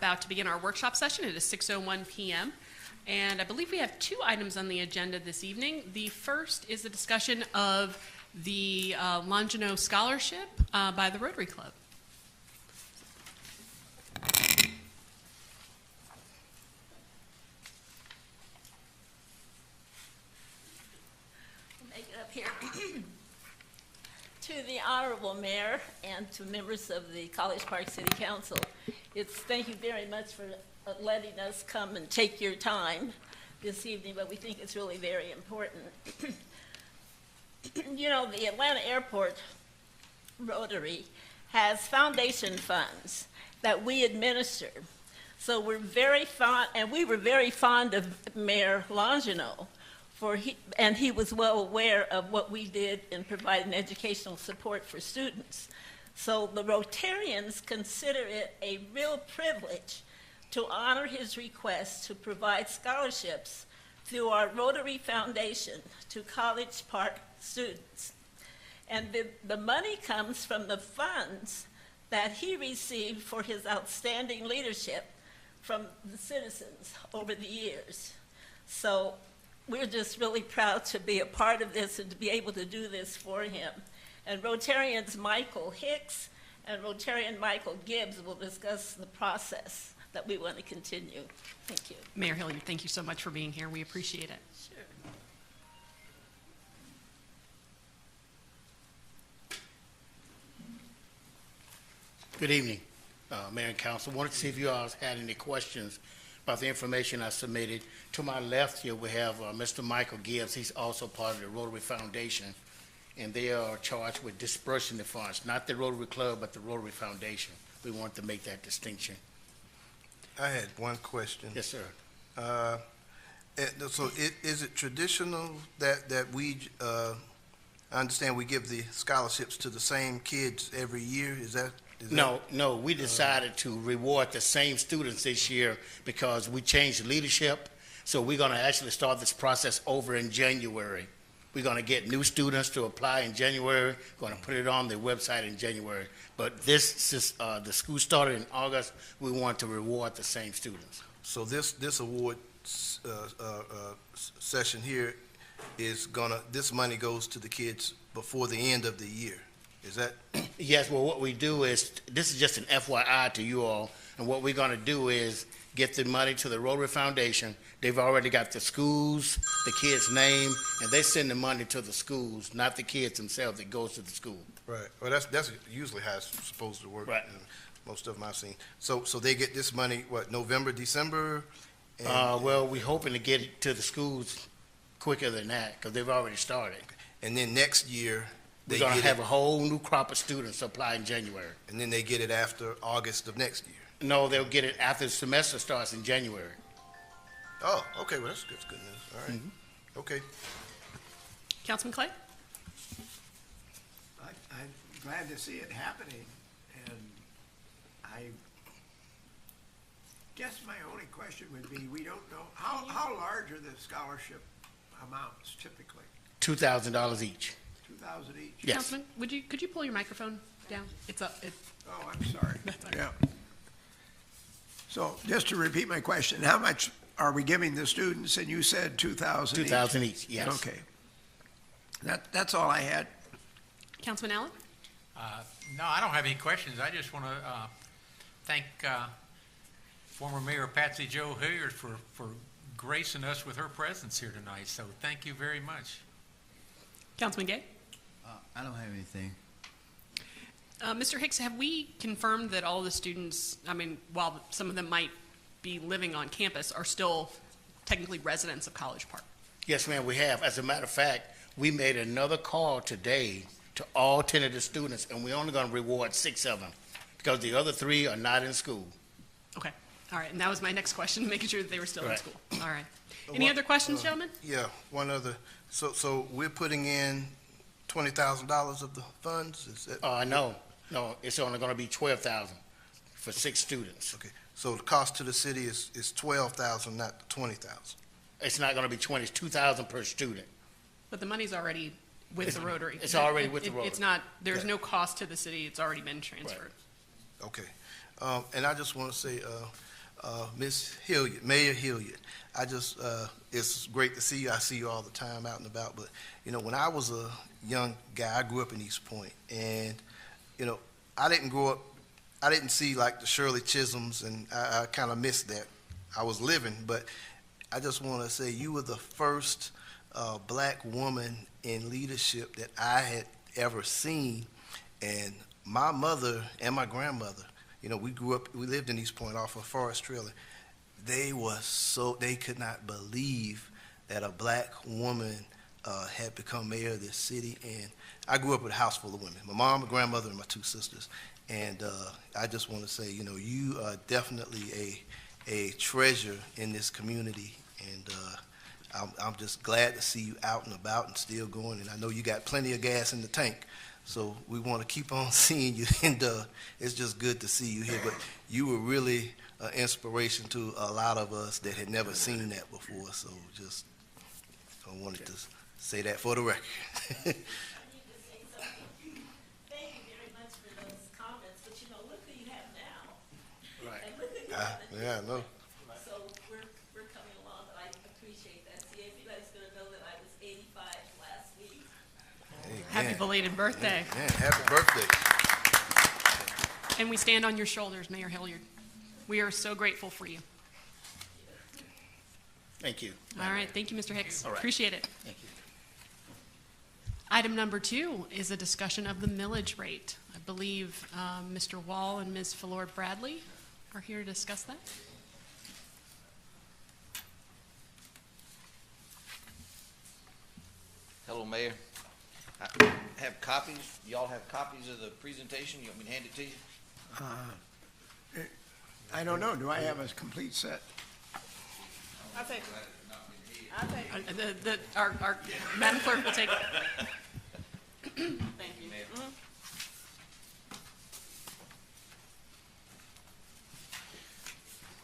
about to begin our workshop session. It is 6:01 p.m. And I believe we have two items on the agenda this evening. The first is the discussion of the Longino Scholarship by the Rotary Club. Make it up here. To the Honorable Mayor and to members of the College Park City Council, thank you very much for letting us come and take your time this evening, but we think it's really very important. You know, the Atlanta Airport Rotary has foundation funds that we administer. So we're very fond, and we were very fond of Mayor Longino, and he was well aware of what we did in providing educational support for students. So the Rotarians consider it a real privilege to honor his request to provide scholarships through our Rotary Foundation to College Park students. And the money comes from the funds that he received for his outstanding leadership from the citizens over the years. So we're just really proud to be a part of this and to be able to do this for him. And Rotarians Michael Hicks and Rotarian Michael Gibbs will discuss the process that we want to continue. Thank you. Mayor Hilliard, thank you so much for being here. We appreciate it. Sure. Good evening, Mayor and Council. Wanted to see if you all had any questions about the information I submitted. To my left here, we have Mr. Michael Gibbs. He's also part of the Rotary Foundation, and they are charged with dispersing the funds, not the Rotary Club, but the Rotary Foundation. We want to make that distinction. I had one question. Yes, sir. So is it traditional that we, I understand we give the scholarships to the same kids every year? Is that? No, we decided to reward the same students this year because we changed leadership. So we're going to actually start this process over in January. We're going to get new students to apply in January, going to put it on the website in January. But this the school started in August. We want to reward the same students. So this award session here is this money goes to the kids before the end of the year. Is that? Yes, well, what we do is, this is just an FYI to you all, and what we're going to do is get the money to the Rotary Foundation. They've already got the schools, the kids' name, and they send the money to the schools, not the kids themselves. It goes to the school. Right. Well, that's usually how it's supposed to work. Right. Most of them I've seen. So they get this money, what, November, December? Well, we're hoping to get it to the schools quicker than that because they've already started. And then next year, We're going to have a whole new crop of students apply in January. And then they get it after August of next year? No, they'll get it after the semester starts in January. Oh, okay, well, that's good news. All right. Mm-hmm. Okay. Councilman Clay? I'm glad to see it happening, and I guess my only question would be, we don't know, how large are the scholarship amounts typically? $2,000 each. 2,000 each? Yes. Councilman, could you pull your microphone down? It's up. Oh, I'm sorry. That's all right. Yeah. So just to repeat my question, how much are we giving the students? And you said 2,000 each? 2,000 each, yes. Okay. That's all I had. Councilman Allen? No, I don't have any questions. I just want to thank former Mayor Patsy Jo Hilliard for gracing us with her presence here tonight. So thank you very much. Councilman Gay? I don't have anything. Mr. Hicks, have we confirmed that all the students, I mean, while some of them might be living on campus, are still technically residents of College Park? Yes, ma'am, we have. As a matter of fact, we made another call today to all 10 of the students, and we're only going to reward 6 of them because the other 3 are not in school. Okay. All right. And that was my next question, making sure that they were still in Right. school. All right. Any other questions, gentlemen? Yeah, one other. So we're putting in $20,000 of the funds? Is that? No, it's only going to be $12,000 for 6 students. Okay. So the cost to the city is $12,000, not $20,000. It's not going to be 20, it's $2,000 per student. But the money's already with the Rotary. It's already with the Rotary. It's not, there's Okay. no cost to the city. It's already been transferred. Okay. And I just want to say, Miss Hilliard, Mayor Hilliard. I just, it's great to see you. I see you all the time out and about. But, you know, when I was a young guy, I grew up in East Point. And, you know, I didn't grow up, I didn't see like the Shirley Chisholms, and I kind of missed that. I was living, but I just want to say you were the first black woman in leadership that I had ever seen. And my mother and my grandmother, you know, we lived in East Point off of Forest Trail. They could not believe that a black woman had become mayor of this city. And I grew up with a house full of women, my mom, my grandmother, and my two sisters. And I just want to say, you know, you are definitely a treasure in this community. And I'm just glad to see you out and about and still going. And I know you got plenty of gas in the tank. So we want to keep on seeing you, and it's just good to see you here. But you were really an inspiration to a lot of us that had never seen that before. So just I wanted to say that for the record. I need to say something. Thank you very much for those comments, but you know, look who you have now. Right. And look who you have now. Yeah, I know. So we're coming along, but I appreciate that. See, everybody's gonna know that I was 85 last week. Happy Amen. belated birthday. Man, happy birthday. And we stand on your shoulders, Mayor Hilliard. We are so grateful for you. Thank you. All right, thank you, Mr. Hicks. All right. Appreciate it. Thank you. Item number 2 is a discussion of the millage rate. I believe Mr. Wall and Ms. Philord Bradley are here to discuss that. Hello, Mayor. I have copies. Y'all have copies of the presentation? You want me to hand it to you? I don't know, do I have a complete set? I think. Our Madam Clerk will take it. Thank you.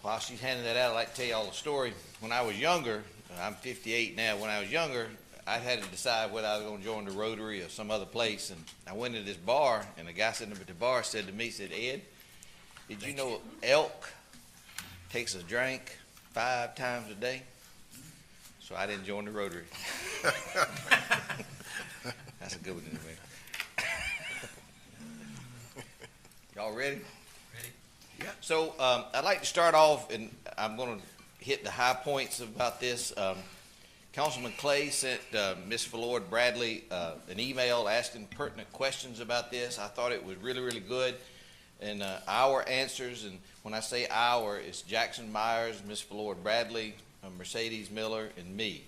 While she's handing that out, I'd like to tell you all a story. When I was younger, I'm 58 now, when I was younger, I had to decide whether I was going to join the Rotary or some other place. And I went to this bar, and the guy sitting up at the bar said to me, he said, Ed, did you know elk takes a drink 5 times a day? So I didn't join the Rotary. That's a good one, man. Y'all ready? Yeah. So I'd like to start off, and I'm going to hit the high points about this. Councilman Clay sent Ms. Philord Bradley an email asking pertinent questions about this. I thought it was really, really good. And our answers, and when I say our, it's Jackson Myers, Ms. Philord Bradley, Mercedes Miller, and me,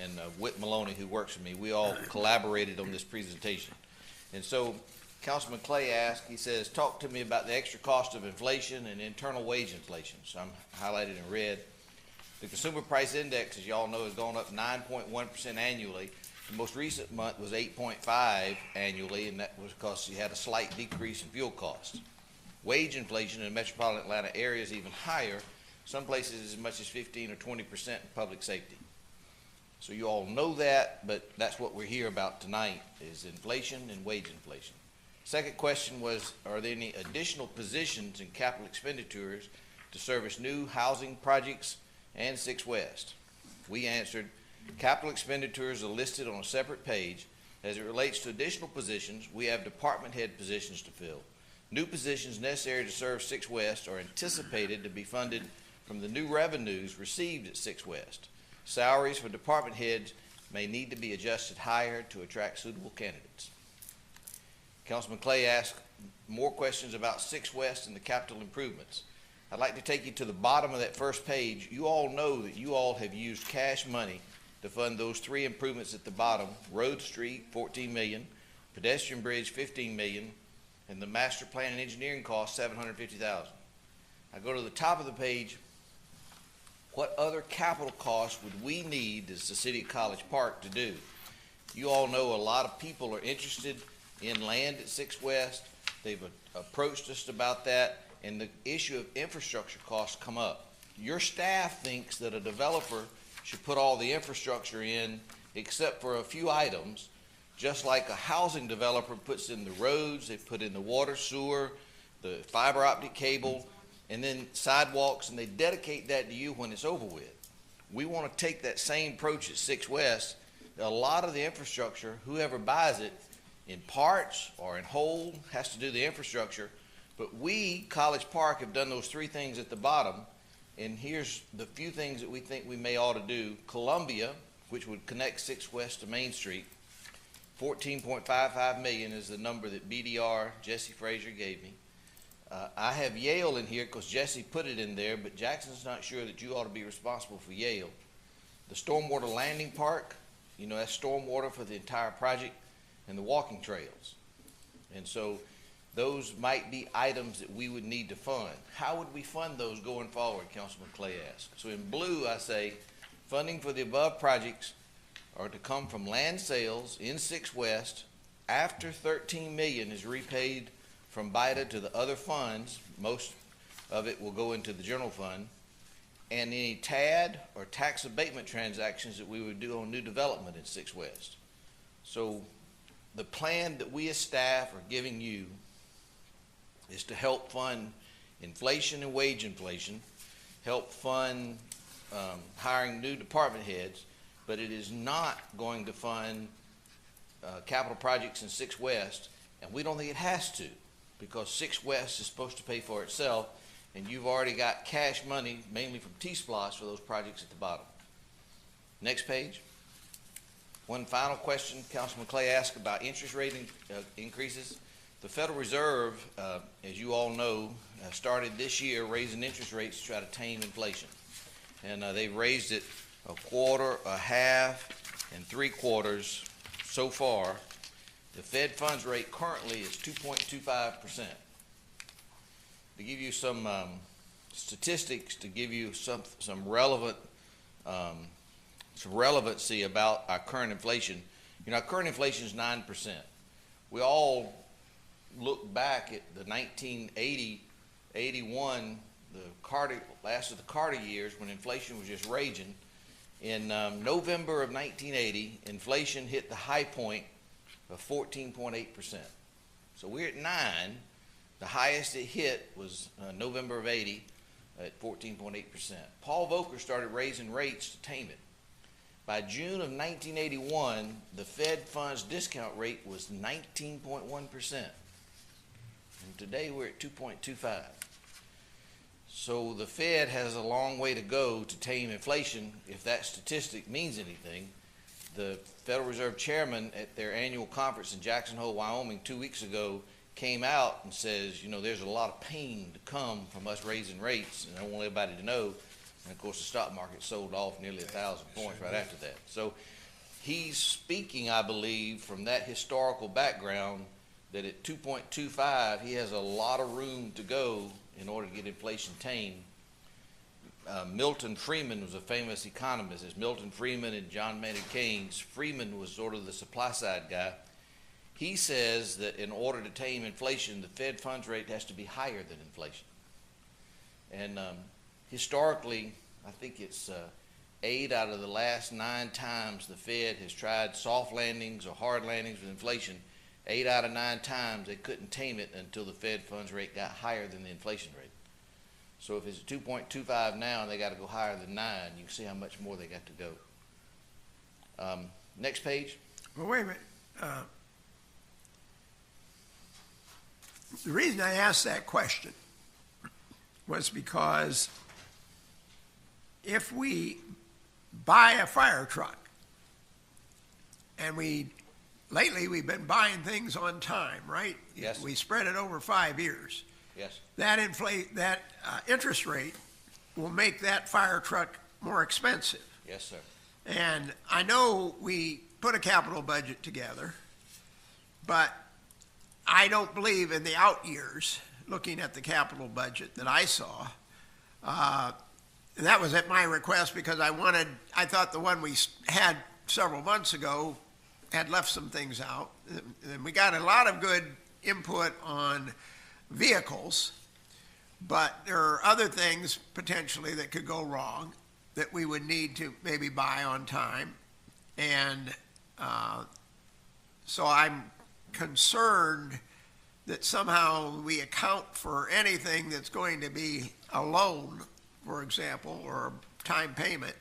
and Whit Maloney, who works with me. We all collaborated on this presentation. And so Councilman Clay asked, he says, talk to me about the extra cost of inflation and internal wage inflation. So I'm highlighted in red. The Consumer Price Index, as y'all know, has gone up 9.1% annually. The most recent month was 8.5 annually, and that was because you had a slight decrease in fuel costs. Wage inflation in the metropolitan Atlanta area is even higher, some places as much as 15 or 20% in public safety. So you all know that, but that's what we're here about tonight, is inflation and wage inflation. Second question was, are there any additional positions in capital expenditures to service new housing projects and 6 West? We answered, capital expenditures are listed on a separate page. As it relates to additional positions, we have department head positions to fill. New positions necessary to serve 6 West are anticipated to be funded from the new revenues received at 6 West. Salaries for department heads may need to be adjusted higher to attract suitable candidates. Councilman Clay asked more questions about 6 West and the capital improvements. I'd like to take you to the bottom of that first page. You all know that you all have used cash money to fund those 3 improvements at the bottom: Road Street, $14 million, pedestrian bridge, $15 million, and the master plan and engineering cost, $750,000. I go to the top of the page. What other capital costs would we need as the city of College Park to do? You all know a lot of people are interested in land at 6 West. They've approached us about that, and the issue of infrastructure costs come up. Your staff thinks that a developer should put all the infrastructure in except for a few items, just like a housing developer puts in the roads, they put in the water, sewer, the fiber optic cable, and then sidewalks, and they dedicate that to you when it's over with. We want to take that same approach at 6 West. A lot of the infrastructure, whoever buys it, in parts or in whole, has to do the infrastructure. But we, College Park, have done those 3 things at the bottom, and here's the few things that we think we may ought to do. Columbia, which would connect 6 West to Main Street, $14.55 million is the number that BDR, Jesse Frazier, gave me. I have Yale in here because Jesse put it in there, but Jackson's not sure that you ought to be responsible for Yale. The stormwater landing park, you know, that's stormwater for the entire project, and the walking trails. And so those might be items that we would need to fund. How would we fund those going forward, Councilman Clay asked. So in blue, I say funding for the above projects are to come from land sales in 6 West after $13 million is repaid from BIDA to the other funds. Most of it will go into the general fund, and any TAD or tax abatement transactions that we would do on new development in 6 West. So the plan that we as staff are giving you is to help fund inflation and wage inflation, help fund hiring new department heads, but it is not going to fund capital projects in 6 West, and we don't think it has to, because 6 West is supposed to pay for itself, and you've already got cash money, mainly from T-Splosh, for those projects at the bottom. Next page. One final question Councilman Clay asked about interest rate increases. The Federal Reserve, as you all know, started this year raising interest rates to try to tame inflation. And they've raised it a quarter, a half, and 3/4 so far. The Fed funds rate currently is 2.25%. To give you some statistics, to give you some relevancy about our current inflation. You know, our current inflation is 9%. We all look back at the 1980, 81, last of the Carter years, when inflation was just raging. In November of 1980, inflation hit the high point of 14.8%. So we're at 9. The highest it hit was November of 80 at 14.8%. Paul Volcker started raising rates to tame it. By June of 1981, the Fed funds discount rate was 19.1%. And today we're at 2.25. So the Fed has a long way to go to tame inflation, if that statistic means anything. The Federal Reserve Chairman at their annual conference in Jackson Hole, Wyoming, 2 weeks ago, came out and says, you know, there's a lot of pain to come from us raising rates, and I want everybody to know. And of course, the stock market sold off nearly 1,000 points right after that. So he's speaking, I believe, from that historical background, that at 2.25, he has a lot of room to go in order to get inflation tamed. Milton Friedman was a famous economist. It's Milton Friedman and John Maynard Keynes. Friedman was sort of the supply side guy. He says that in order to tame inflation, the Fed funds rate has to be higher than inflation. And historically, I think it's 8 out of the last 9 times the Fed has tried soft landings or hard landings with inflation. 8 out of 9 times they couldn't tame it until the Fed funds rate got higher than the inflation rate. So if it's 2.25 now and they got to go higher than 9, you can see how much more they got to go. Next page. Well, wait a minute. The reason I asked that question was because if we buy a fire truck, and lately we've been buying things on time, right? Yes. We spread it over 5 years. Yes. That interest rate will make that fire truck more expensive. Yes, sir. And I know we put a capital budget together, but I don't believe in the out years, looking at the capital budget that I saw. And that was at my request because I thought the one we had several months ago had left some things out. And we got a lot of good input on vehicles, but there are other things potentially that could go wrong that we would need to maybe buy on time. And so I'm concerned that somehow we account for anything that's going to be a loan, for example, or a time payment,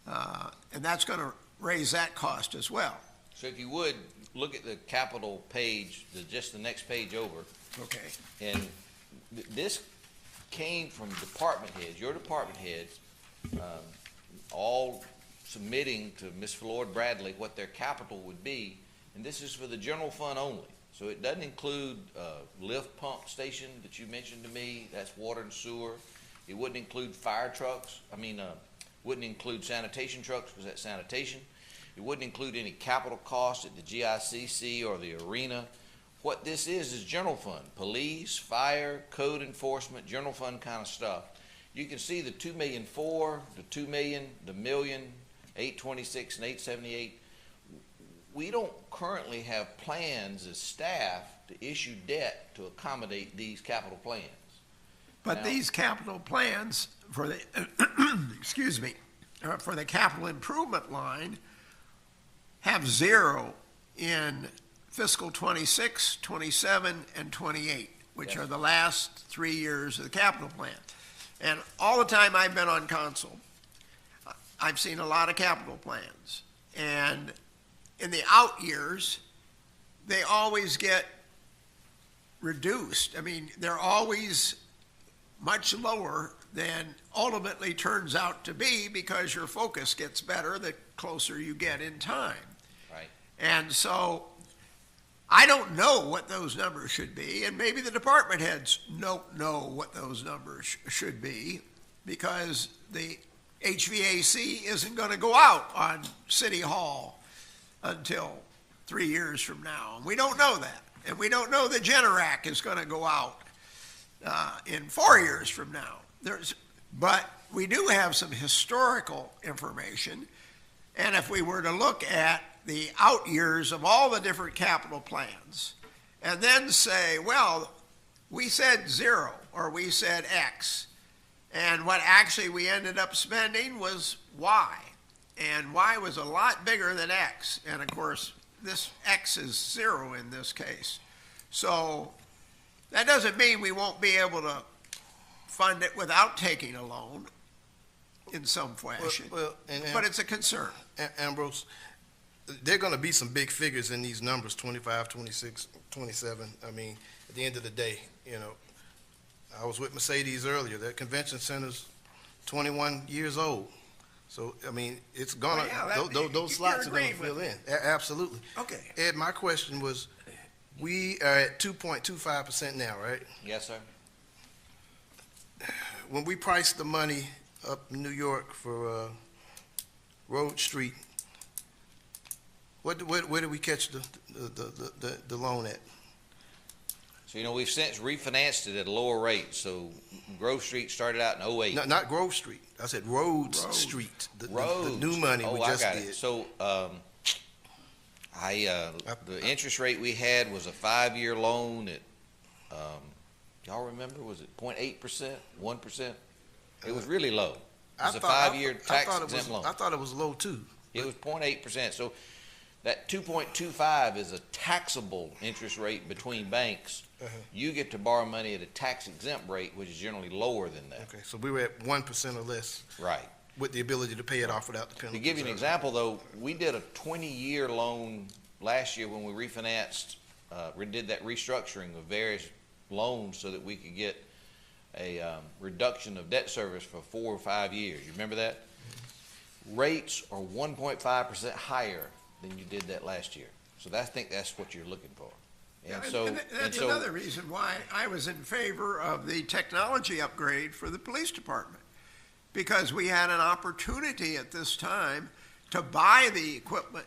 and that's going to raise that cost as well. So if you would, look at the capital page, just the next page over, Okay. and this came from department heads, your department heads, all submitting to Ms. Flord Bradley what their capital would be, and this is for the general fund only. So it doesn't include lift pump station that you mentioned to me, that's water and sewer. It wouldn't include fire trucks, wouldn't include sanitation trucks, because that's sanitation. It wouldn't include any capital costs at the GICC or the arena. What this is general fund, police, fire, code enforcement, general fund kind of stuff. You can see the 2,000,004, the 2,000,000, the million, 826 and 878. We don't currently have plans as staff to issue debt to accommodate these capital plans. But Now- these capital plans for the, excuse me, for the capital improvement line have zero in fiscal 26, 27, and 28, which Yes. are the last 3 years of the capital plan. And all the time I've been on council, I've seen a lot of capital plans. And in the out years, they always get reduced. I mean, they're always much lower than ultimately turns out to be, because your focus gets better the closer you get in time. Right. And so I don't know what those numbers should be, and maybe the department heads don't know what those numbers should be, because the HVAC isn't going to go out on City Hall until 3 years from now. And we don't know that. And we don't know the Generac is going to go out in 4 years from now. But we do have some historical information. And if we were to look at the out years of all the different capital plans and then say, well, we said 0 or we said X, and what actually we ended up spending was Y. And Y was a lot bigger than X. And of course, this X is 0 in this case. So that doesn't mean we won't be able to fund it without taking a loan in some fashion. But it's a concern. Ambrose, there are going to be some big figures in these numbers, 25, 26, 27. I mean, at the end of the day, I was with Mercedes earlier. That convention center's 21 years old. So, I mean, it's going to, Well, yeah, those slots are going to agreeing fill with in. Absolutely. Okay. Ed, my question was, we are at 2.25% now, right? Yes, sir. When we priced the money up in New York for Road Street, where did we catch the loan at? So, we've since refinanced it at a lower rate. So Grove Street started out in 08. No, not Grove Street. I said Road Street. The new money we just I got did. it. So, the interest rate we had was a 5-year loan at, y'all remember, was it 0.8%, 1%? It was really low. It was a 5-year tax exempt loan. I thought it was low too. It was 0.8%. So that 2.25 is a taxable interest rate between banks. You get to borrow money at a tax exempt rate, which is generally lower than that. Okay, so we were at 1% or less Right. with the ability to pay it off without the penalty. To give you an example, though, we did a 20-year loan last year when we refinanced, we did that restructuring of various loans so that we could get a reduction of debt service for 4 or 5 years. You remember that? Rates are 1.5% higher than you did that last year. So I think that's what you're looking for. And That's another reason why I was in favor of the technology upgrade for the police department, because we had an opportunity at this time to buy the equipment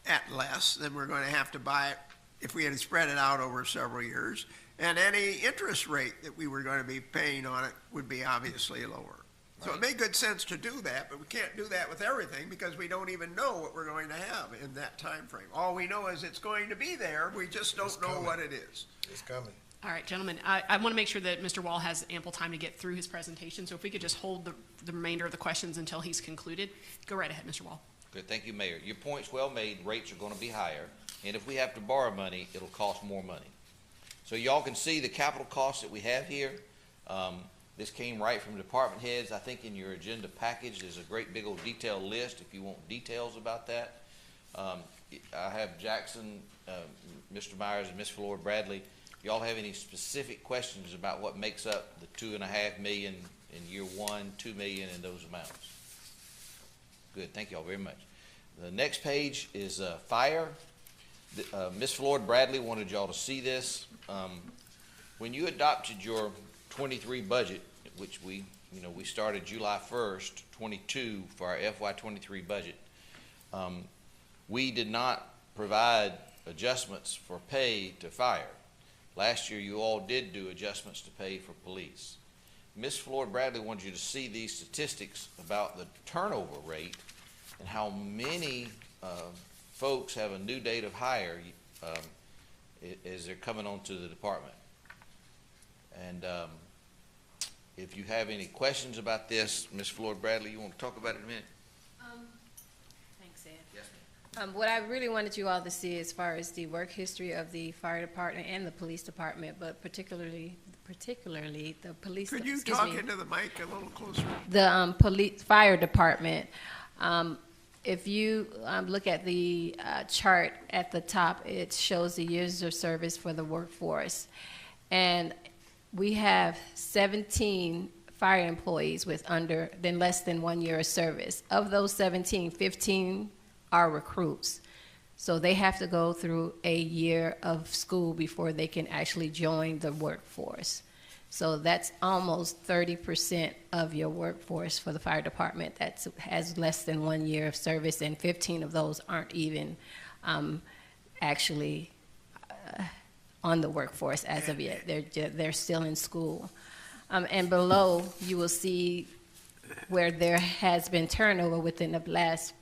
at less than we're going to have to buy it if we had spread it out over several years, and any interest rate that we were going to be paying on it would be obviously lower. So it made good sense to do that, but we can't do that with everything because we don't even know what we're going to have in that time frame. All we know is it's going to be there. We just don't know what it is. It's coming. All right, gentlemen, I want to make sure that Mr. Wall has ample time to get through his presentation, so if we could just hold the remainder of the questions until he's concluded. Go right ahead, Mr. Wall. Good, thank you, Mayor. Your point's well made. Rates are going to be higher, and if we have to borrow money, it'll cost more money. So y'all can see the capital costs that we have here. This came right from department heads. I think in your agenda package, there's a great big old detailed list if you want details about that. I have Jackson, Mr. Myers, and Ms. Flord Bradley. Y'all have any specific questions about what makes up the $2.5 million in year one, $2 million in those amounts? Good, thank y'all very much. The next page is fire. Ms. Flord Bradley wanted y'all to see this. When you adopted your 23 budget, which we started July 1st, 22 for our FY 23 budget, we did not provide adjustments for pay to fire. Last year, you all did do adjustments to pay for police. Ms. Flord Bradley wanted you to see these statistics about the turnover rate and how many folks have a new date of hire as they're coming onto the department. And if you have any questions about this, Ms. Flord Bradley, you want to talk about it in a minute? Thanks, Ed. Yes, ma'am. What I really wanted you all to see as far as the work history of the fire department and the police department, but particularly the police. Could you excuse talk me, into the mic a little closer? the police fire department? If you look at the chart at the top, it shows the years of service for the workforce, and we have 17 fire employees with less than 1 year of service. Of those 17, 15 are recruits. So they have to go through a year of school before they can actually join the workforce. So that's almost 30% of your workforce for the fire department that has less than 1 year of service, and 15 of those aren't even actually on the workforce as of yet. They're still in school. And below, you will see where there has been turnover within the last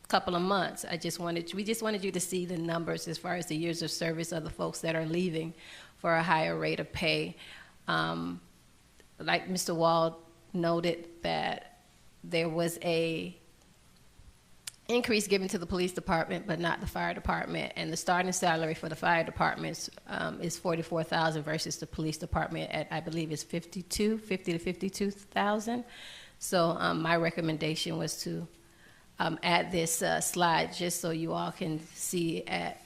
couple of months. We just wanted you to see the numbers as far as the years of service of the folks that are leaving for a higher rate of pay. Like Mr. Wald noted, that there was a increase given to the police department, but not the fire department. And the starting salary for the fire department is $44,000 versus the police department at, I believe, is $50,000 to $52,000. So my recommendation was to add this slide just so you all can see at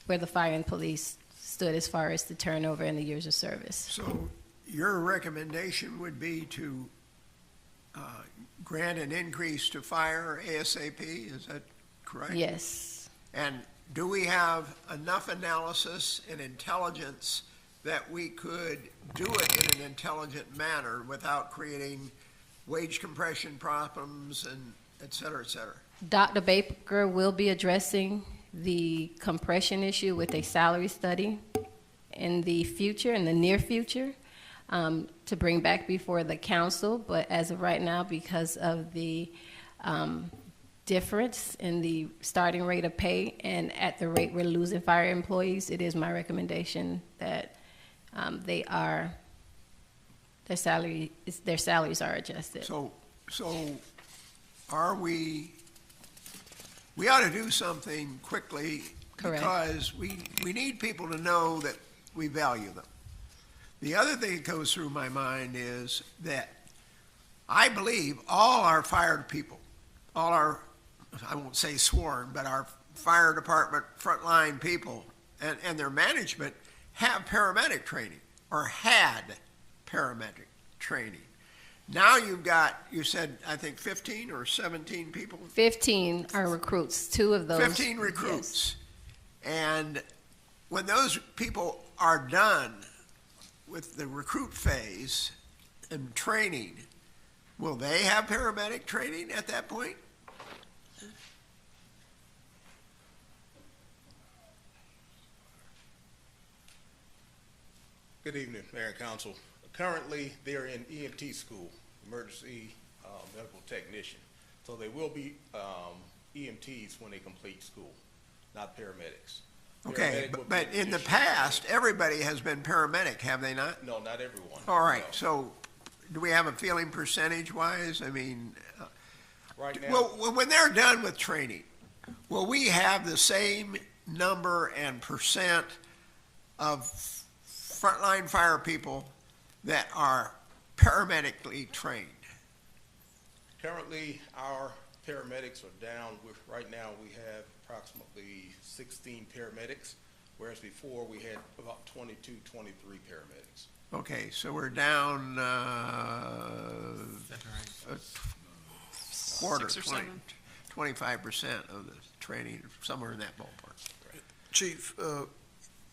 where the fire and police stood as far as the turnover and the years of service. So your recommendation would be to grant an increase to fire ASAP, is that correct? Yes. And do we have enough analysis and intelligence that we could do it in an intelligent manner without creating wage compression problems and et cetera, et cetera? Dr. Baker will be addressing the compression issue with a salary study in the future, in the near future, to bring back before the council. But as of right now, because of the difference in the starting rate of pay and at the rate we're losing fire employees, it is my recommendation that their salaries are adjusted. So are we ought to do something quickly. Correct. Because we need people to know that we value them. The other thing that goes through my mind is that I believe all our fire people, all our, I won't say sworn, but our fire department frontline people and their management have paramedic training or had paramedic training. Now you said, I think 15 or 17 people? 15 are recruits, 2 of those. 15 recruits. Yes. And when those people are done with the recruit phase and training, will they have paramedic training at that point? Good evening, Mayor and Council. Currently, they're in EMT school, emergency medical technician. So they will be EMTs when they complete school, not paramedics. Okay, but in the past, everybody has been paramedic, have they not? No, not everyone. All right, No. so do we have a feeling percentage-wise? I mean, Right now, well, when they're done with training, will we have the same number and percent of frontline fire people that are paramedically trained? Currently, our paramedics are down. Right now, we have approximately 16 paramedics, whereas before we had about 22, 23 paramedics. Okay, so we're down a quarter, 6 or 20, 7. 25% of the training, somewhere in that ballpark. Chief,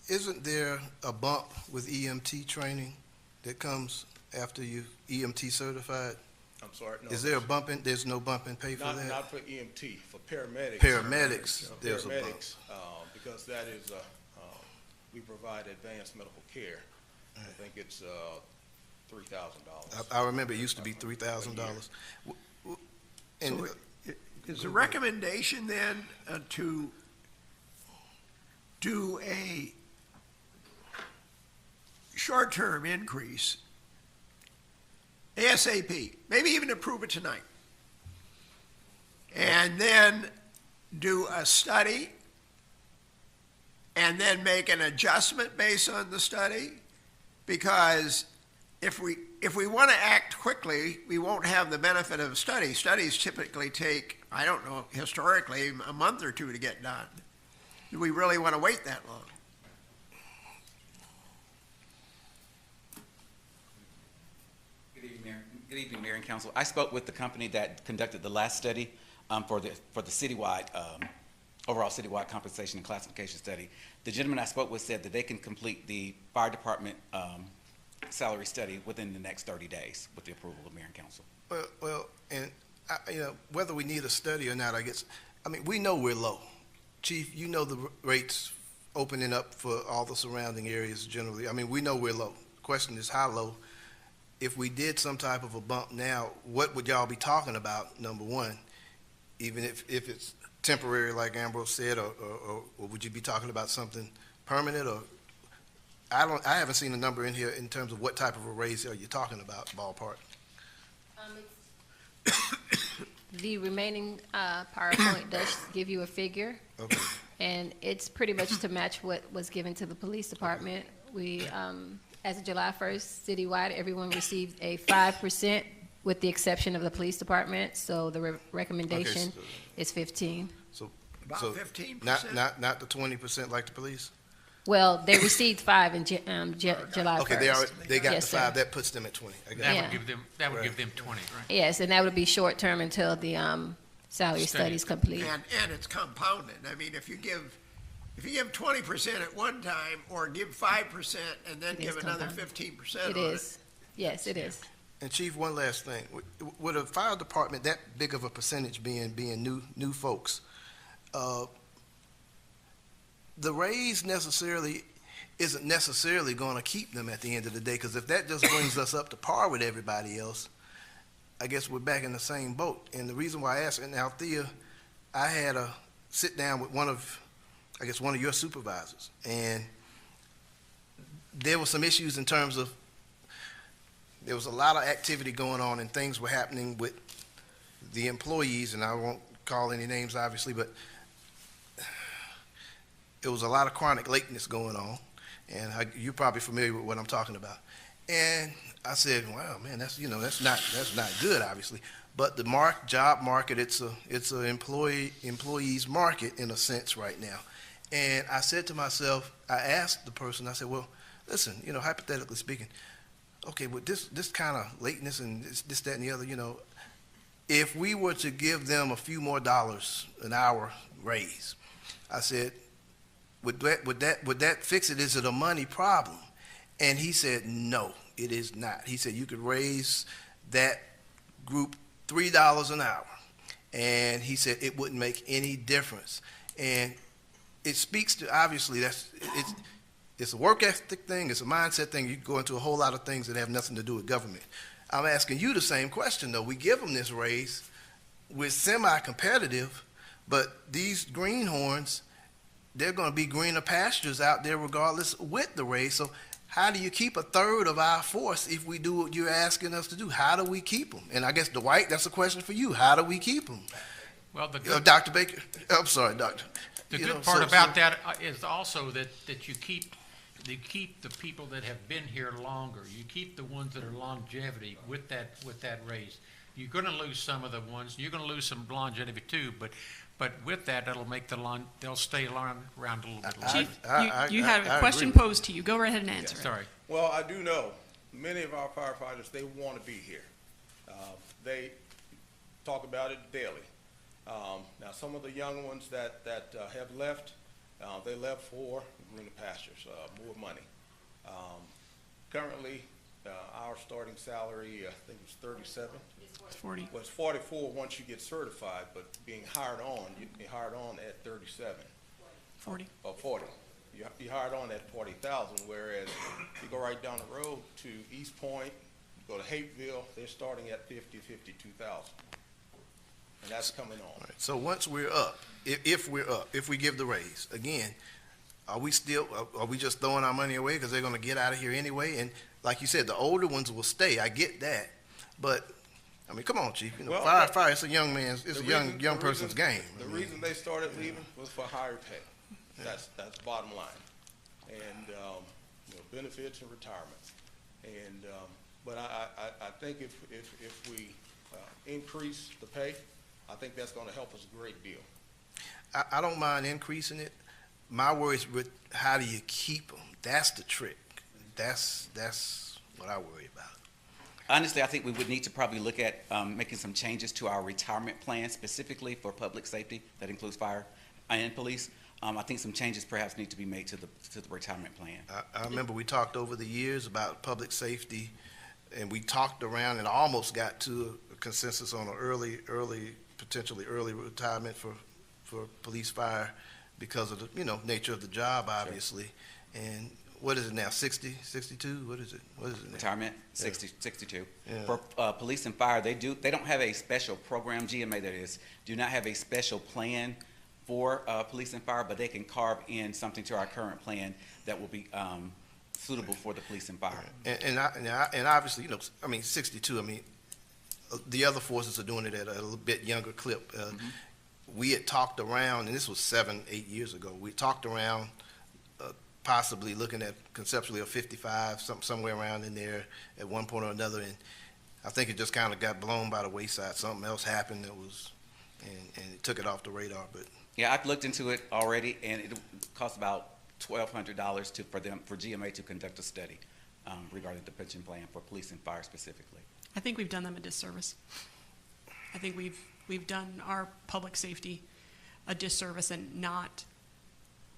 isn't there a bump with EMT training that comes after you EMT certified? I'm sorry, no. Is there a bump in, there's no bump in pay for that? Not for EMT, for paramedics. Paramedics, there's a bump. Paramedics, because that is, we provide advanced medical care. I think it's $3,000. I remember it used to be $3,000. And So is the recommendation then to do a short-term increase ASAP, maybe even approve it tonight, and then do a study, and then make an adjustment based on the study? Because if we want to act quickly, we won't have the benefit of a study. Studies typically take, I don't know, historically, a month or two to get done. Do we really want to wait that long? Good evening, Mayor and Council. I spoke with the company that conducted the last study for the citywide, overall citywide compensation and classification study. The gentleman I spoke with said that they can complete the fire department salary study within the next 30 days with the approval of Mayor and Council. Well, and whether we need a study or not, I mean, we know we're low. Chief, you know the rates opening up for all the surrounding areas generally. I mean, we know we're low. The question is how low. If we did some type of a bump now, what would y'all be talking about, number one, even if it's temporary, like Ambrose said, or would you be talking about something permanent? Or I haven't seen a number in here in terms of what type of a raise are you talking about, ballpark? The remaining PowerPoint does give you a figure, Okay. and it's pretty much to match what was given to the police department. We, as of July 1st, citywide, everyone received a 5%, with the exception of the police department, so the recommendation so- is 15. About So 15%? Not the 20% like the police? Well, they received 5 in July 1st. Okay, they got the Yes, sir. 5, that puts them at 20. I got That it. Yeah. would give them 20, right? Yes, and that would be short-term until the salary Study. study's complete. And it's compounded. I mean, if you give 20% at one time, or give 5% and then It is give another compounded. 15% It on it. is. Yes, it is. And Chief, one last thing. With a fire department, that big of a percentage being new folks, the raise isn't necessarily going to keep them at the end of the day, because if that just brings us up to par with everybody else, I guess we're back in the same boat. And the reason why I asked, and Althea, I had a sit down with one of your supervisors, and there were some issues in terms of there was a lot of activity going on and things were happening with the employees, and I won't call any names obviously, but there was a lot of chronic lateness going on, and you're probably familiar with what I'm talking about. And I said, wow, man, that's not good, obviously. But the job market, it's a employees market in a sense right now. And I said to myself, I asked the person, I said, well, listen, hypothetically speaking, okay, with this kind of lateness and this, that, and the other, if we were to give them a few more dollars an hour raise, I said, would that fix it? Is it a money problem? And he said, no, it is not. He said, you could raise that group $3 an hour. And he said, it wouldn't make any difference. And it speaks to, obviously, it's a work ethic thing, it's a mindset thing. You go into a whole lot of things that have nothing to do with government. I'm asking you the same question, though. We give them this raise, we're semi-competitive, but these greenhorns, they're going to be greener pastures out there regardless with the raise. So how do you keep a third of our force if we do what you're asking us to do? How do we keep them? And I guess, Dwight, that's a question for you. How do we keep them? Well, Dr. Baker, I'm sorry, Doctor. The good part about that is also that you keep you keep the people that have been here longer. You keep the ones that are longevity with that raise. You're going to lose some of the ones. You're going to lose some longevity too. But with that, that'll make they'll stay around a little bit longer. Chief, you had a question agree. posed to you. Go right ahead and answer it. Sorry. Well, I do know many of our firefighters, they want to be here. They talk about it daily. Now, some of the young ones that have left, they left for greener pastures, more money. Currently, our starting salary, I think it was 37. It's 40. Was 44 once you get certified, but being hired on, you're hired on at 37. 40. Or 40. You hired on at 40,000, whereas you go right down the road to East Point, you go to Hapeville, they're starting at 52,000. And that's coming on. All right, so once we're up, if we're up, if we give the raise, again, are we just throwing our money away because they're going to get out of here anyway? And like you said, the older ones will stay. I get that, but I mean, come on, Chief. You know, Well, fire. It's a young man's. It's a young person's game. The reason they started leaving was for higher pay. That's bottom line, and benefits and retirement. And but I think if we increase the pay, I think that's going to help us a great deal. I don't mind increasing it. My worry is with how do you keep them? That's the trick. That's what I worry about. Honestly, I think we would need to probably look at making some changes to our retirement plan specifically for public safety. That includes fire and police. I think some changes perhaps need to be made to the retirement plan. I remember we talked over the years about public safety, and we talked around and almost got to a consensus on an potentially early retirement for police fire because of the nature of the job, obviously. Sure. And what is it now, 60, 62? What is it now? Retirement, Yeah. 60, 62. Yeah. For police and fire, they don't have a special program, GMA that is, do not have a special plan for police and fire, but they can carve in something to our current plan that will be suitable for the police and fire. And obviously, 62, the other forces are doing it at a little bit younger clip. We had talked around, and this was 7-8 years ago, we talked around possibly looking at conceptually a 55, somewhere around in there at one point or another, and I think it just kind of got blown by the wayside. Something else happened that was, and it took it off the radar. But yeah, I've looked into it already, and it costs about $1,200 for GMA to conduct a study regarding the pension plan for police and fire specifically. I think we've done them a disservice. I think we've done our public safety a disservice and not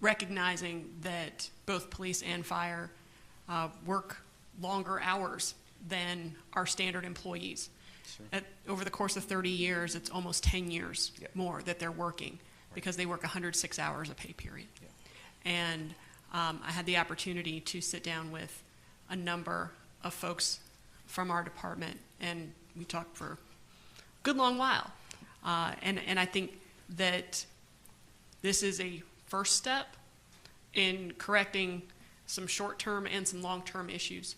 recognizing that both police and fire work longer hours than our standard employees. Sure. Over the course of 30 years, it's almost 10 years more that they're working because they work 106 hours a pay period. Yeah. And I had the opportunity to sit down with a number of folks from our department, and we talked for a good long while. And I think that this is a first step in correcting some short-term and some long-term issues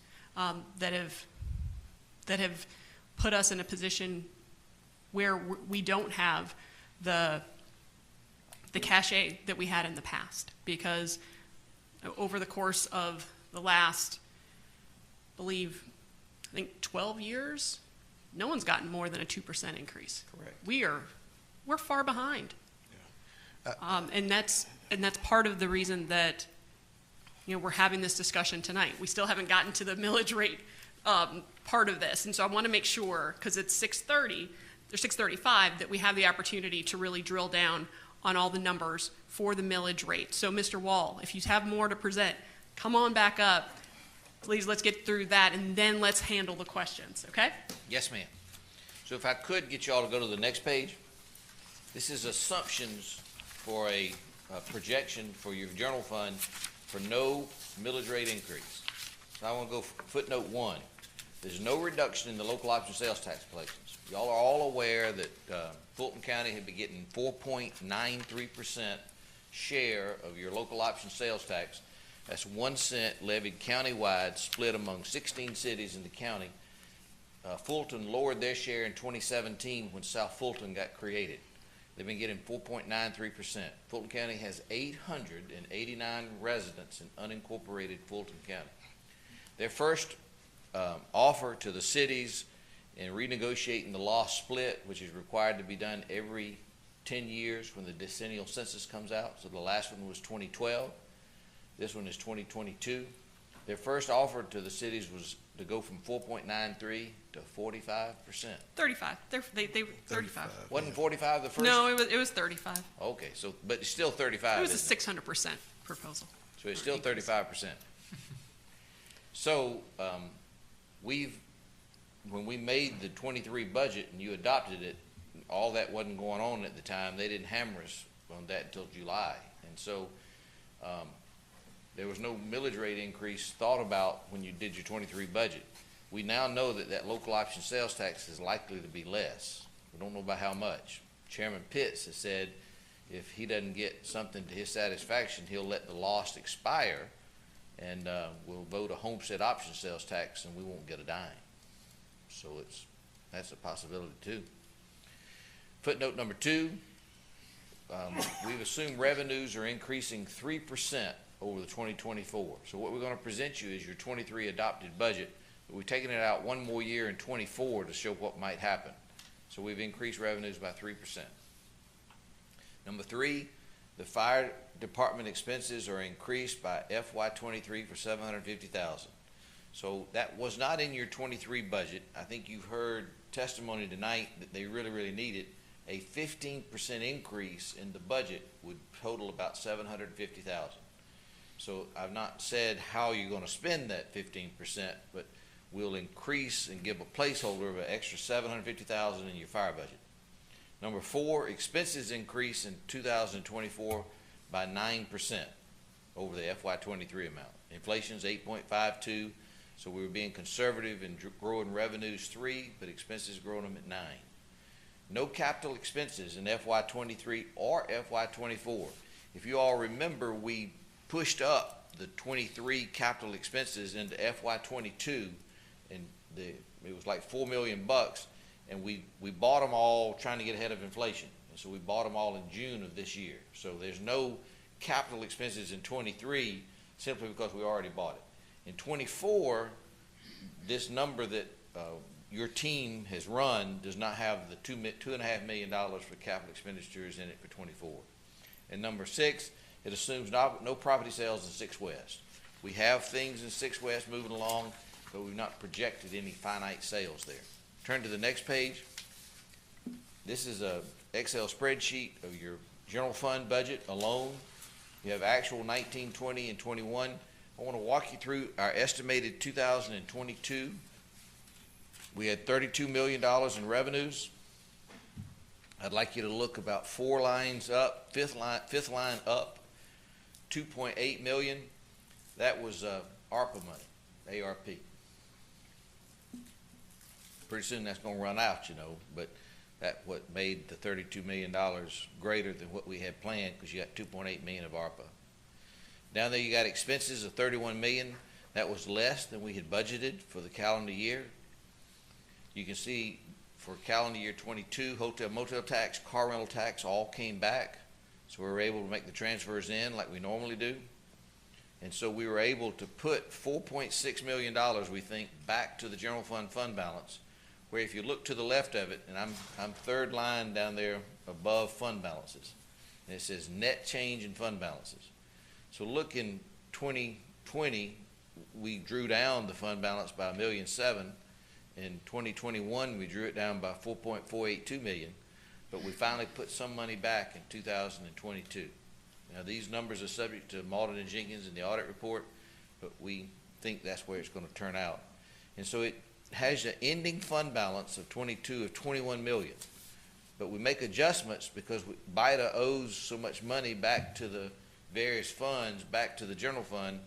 that have put us in a position where we don't have the cachet that we had in the past, because over the course of the last, I think 12 years, no one's gotten more than a 2% increase. Correct. We're far behind. Yeah. And that's part of the reason that we're having this discussion tonight. We still haven't gotten to the millage rate part of this, and so I want to make sure, because it's 6:30 or 6:35, that we have the opportunity to really drill down on all the numbers for the millage rate. So, Mr. Wall, if you have more to present, come on back up. Please, let's get through that, and then let's handle the questions, okay? Yes, ma'am. So if I could get you all to go to the next page. This is assumptions for a projection for your general fund for no millage rate increase. So I want to go footnote 1. There's no reduction in the local option sales tax collections. Y'all are all aware that Fulton County had been getting 4.93% share of your local option sales tax. That's 1 cent levied countywide, split among 16 cities in the county. Fulton lowered their share in 2017 when South Fulton got created. They've been getting 4.93%. Fulton County has 889 residents in unincorporated Fulton County. Their first offer to the cities in renegotiating the lost split, which is required to be done every 10 years when the decennial census comes out. So the last one was 2012. This one is 2022. Their first offer to the cities was to go from 4.93 to 45%. 35. They were 35. Wasn't 45 the first? No, it was 35. Okay, so, but it's still 35, It was isn't a 600% proposal. So it's still 35%. So, when we made the 23 budget and you adopted it, all that wasn't going on at the time. They didn't hammer us on that until July. And so, there was no millage rate increase thought about when you did your 23 budget. We now know that local option sales tax is likely to be less. We don't know about how much. Chairman Pitts has said if he doesn't get something to his satisfaction, he'll let the lost expire, and we'll vote a homestead option sales tax, and we won't get a dime. So that's a possibility too. Footnote number 2, we've assumed revenues are increasing 3% over the 2024. So what we're going to present you is your 23 adopted budget, but we're taking it out one more year in 24 to show what might happen. So we've increased revenues by 3%. Number 3, the fire department expenses are increased by FY23 for $750,000. So that was not in your 23 budget. I think you've heard testimony tonight that they really, really need it. A 15% increase in the budget would total about $750,000. So I've not said how you're going to spend that 15%, but we'll increase and give a placeholder of an extra $750,000 in your fire budget. Number 4, expenses increase in 2024 by 9% over the FY23 amount. Inflation's 8.52, so we were being conservative in growing revenues 3, but expenses growing them at 9. No capital expenses in FY23 or FY24. If you all remember, we pushed up the 23 capital expenses into FY22, and it was like $4 million, and we bought them all trying to get ahead of inflation. And so we bought them all in June of this year. So there's no capital expenses in 23 simply because we already bought it. In 24, this number that your team has run does not have the $2.5 million for capital expenditures in it for 24. And number 6, it assumes no property sales in 6 West. We have things in 6 West moving along, but we've not projected any finite sales there. Turn to the next page. This is a Excel spreadsheet of your general fund budget alone. You have actual 19, 20, and 21. I want to walk you through our estimated 2022. We had $32 million in revenues. I'd like you to look about 4 lines up, fifth line up, $2.8 million. That was ARPA money, ARP. Pretty soon that's going to run out, but that's what made the $32 million greater than what we had planned, because you got $2.8 million of ARPA. Down there you got expenses of $31 million. That was less than we had budgeted for the calendar year. You can see for calendar year 22, hotel motel tax, car rental tax all came back. So we were able to make the transfers in like we normally do. And so we were able to put $4.6 million, we think, back to the general fund balance, where if you look to the left of it, and I'm third line down there above fund balances, and it says net change in fund balances. So look in 2020, we drew down the fund balance by $1.7 million. In 2021, we drew it down by $4.482 million, but we finally put some money back in 2022. Now, these numbers are subject to Malden and Jenkins in the audit report, but we think that's where it's going to turn out. And so it has an ending fund balance of 21 million. But we make adjustments because BIDA owes so much money back to the various funds, back to the general fund,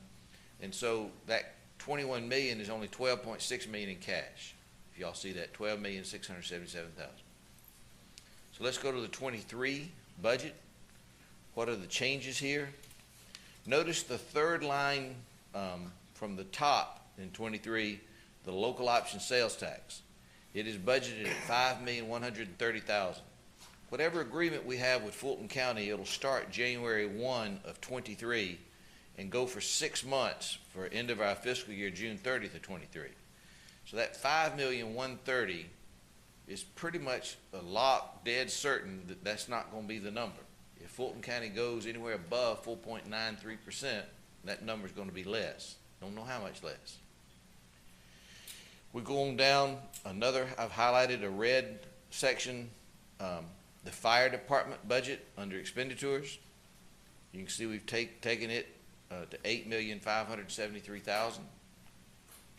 and so that 21 million is only 12.6 million in cash. If y'all see that, 12,677,000. So let's go to the 23 budget. What are the changes here? Notice the third line from the top in 23, the local option sales tax. It is budgeted at $5,130,000. whatever agreement we have with Fulton County, it'll start January 1 of '23 and go for 6 months for end of our fiscal year, June 30th of '23. So that $5,130,000 is pretty much a lock, dead certain that that's not going to be the number. If Fulton County goes anywhere above 4.93%, that number is going to be less. Don't know how much less. We're going down another, I've highlighted a red section, the fire department budget under expenditures. You can see we've taken it to $8,573,000.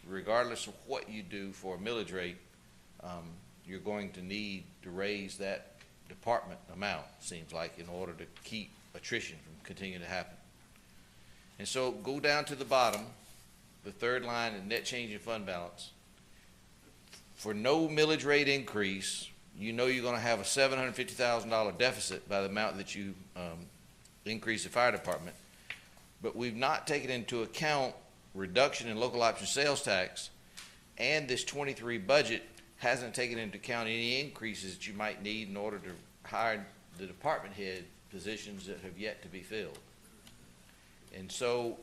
Regardless of what you do for a millage rate, you're going to need to raise that department amount, seems like, in order to keep attrition from continuing to happen. And so go down to the bottom, the third line in net change in fund balance. For no millage rate increase, you know you're going to have a $750,000 deficit by the amount that you increase the fire department. But we've not taken into account reduction in local option sales tax, and this '23 budget hasn't taken into account any increases that you might need in order to hire the department head positions that have yet to be filled. And so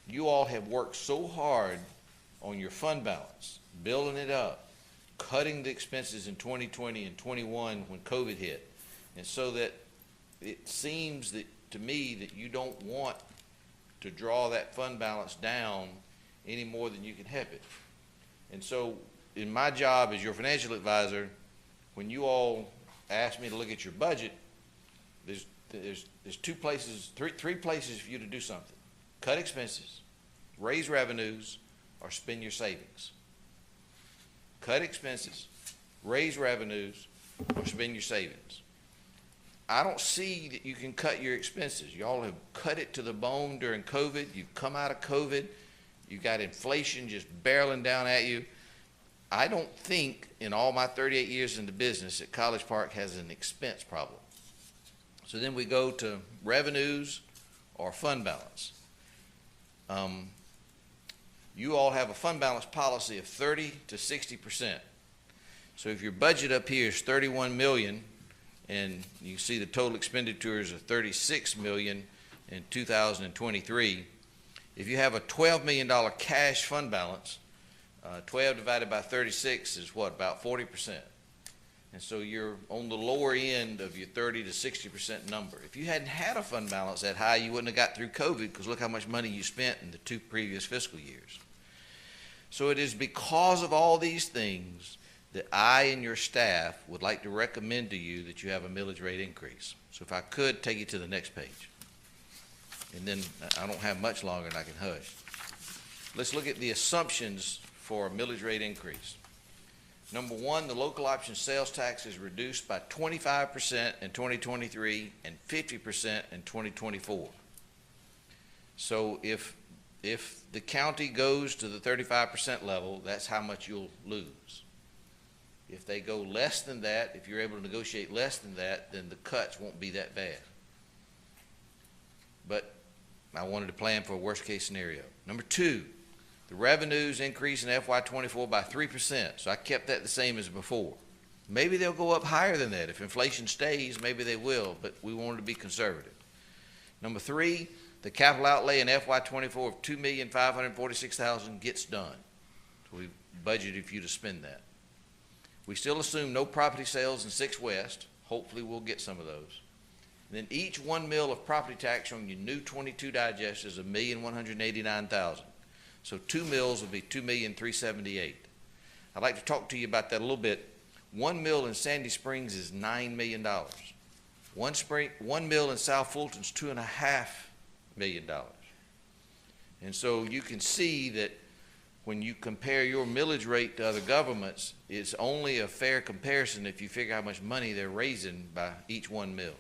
you all have worked so hard on your fund balance, building it up, cutting the expenses in 2020 and 21 when COVID hit, and so that it seems that to me that you don't want to draw that fund balance down any more than you can help it. And so in my job as your financial advisor, when you all ask me to look at your budget, there's three places for you to do something. Cut expenses, raise revenues, or spend your savings. Cut expenses, raise revenues, or spend your savings. I don't see that you can cut your expenses. Y'all have cut it to the bone during COVID. You've come out of COVID. You've got inflation just barreling down at you. I don't think in all my 38 years in the business that College Park has an expense problem. So then we go to revenues or fund balance. You all have a fund balance policy of 30 to 60%. So if your budget up here is 31 million, and you see the total expenditures of 36 million in 2023, if you have a $12 million cash fund balance, 12 divided by 36 is what, about 40%. And so you're on the lower end of your 30 to 60% number. If you hadn't had a fund balance that high, you wouldn't have got through COVID, because look how much money you spent in the 2 previous fiscal years. So it is because of all these things that I and your staff would like to recommend to you that you have a millage rate increase. So if I could take you to the next page. And then I don't have much longer and I can hush. Let's look at the assumptions for a millage rate increase. Number one, the local option sales tax is reduced by 25% in 2023 and 50% in 2024. So if the county goes to the 35% level, that's how much you'll lose. If they go less than that, if you're able to negotiate less than that, then the cuts won't be that bad. But I wanted to plan for a worst case scenario. Number two, the revenues increase in FY24 by 3%, so I kept that the same as before. Maybe they'll go up higher than that. If inflation stays, maybe they will, but we wanted to be conservative. Number three, the capital outlay in FY24 of $2,546,000 gets done. So we budgeted for you to spend that. We still assume no property sales in 6 West. Hopefully we'll get some of those. And then each 1 mil of property tax on your new 22 digest is $1,189,000. So 2 mills will be $2,378,000. I'd like to talk to you about that a little bit. 1 mill in Sandy Springs is $9 million. 1 mill in South Fulton is $2.5 million. And so you can see that when you compare your millage rate to other governments, it's only a fair comparison if you figure how much money they're raising by each 1 mill.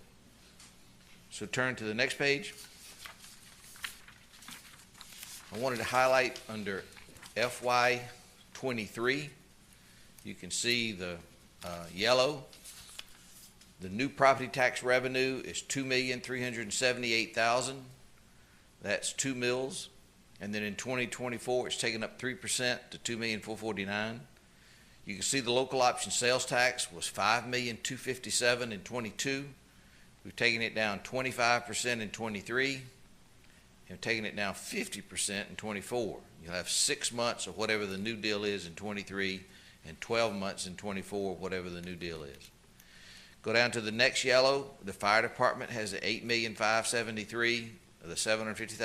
So turn to the next page. I wanted to highlight under FY23, you can see the yellow. The new property tax revenue is $2,378,000. That's 2 mills. And then in 2024, it's taken up 3% to $2,449,000. You can see the local option sales tax was $5,257,000 in '22. We've taken it down 25% in '23, and taken it down 50% in '24. You'll have 6 months of whatever the new deal is in '23, and 12 months in '24, whatever the new deal is. Go down to the next yellow. The fire department has $8,573,000 of the $750,000